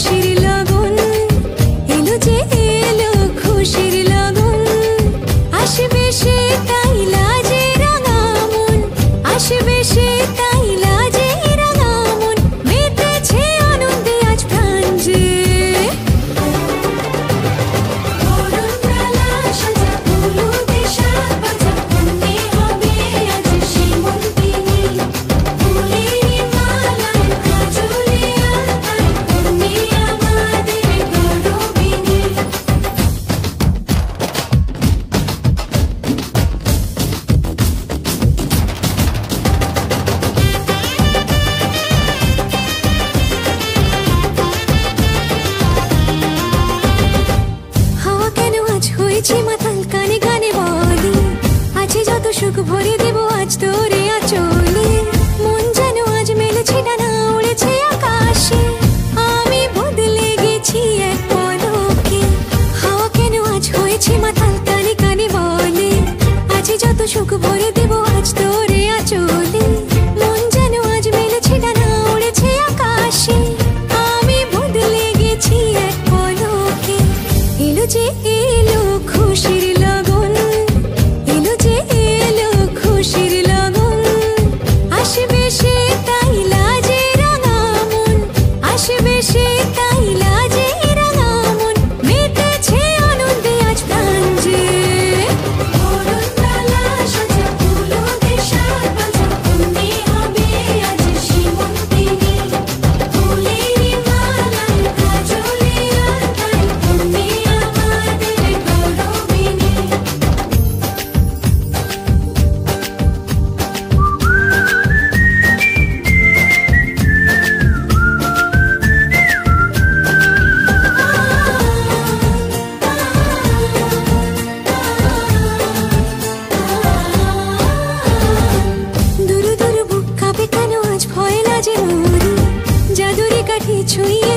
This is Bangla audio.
খুশির লগন এলো যে এলো খুশির লগন আসবে সে তাই লাজে রাঙা মন আসবে সে তাই লাজে রাঙা মন মেতেছে আনন্দে আজ প্রাণ যে মাতাল কানে কানে বলি আছে যত সুখ ভরে দেব আজ তোরে আঁচলে মন যেন আজ মেলেছে ডানা উড়েছে আকাশে আমি বদলে গেছি এক পলকে হাওয়া কেন আজ হয়েছে মাতাল কানে কানে বলে আছে যত সুখ ভরে দেব আজ তোরে আঁচলে মন যেন আজ মেলেছে ডানা উড়েছে আকাশে আমি বদলে গেছি এক পলকে এলো যে এলো খুশির লগন এলো যে এলো খুশির লগন আসবে সে তাই লাজে রাঙা মন আসবে সে তাই লাজে রাঙা মন মেতেছে আনন্দে আজ প্রাণ যে ছুঁয়ে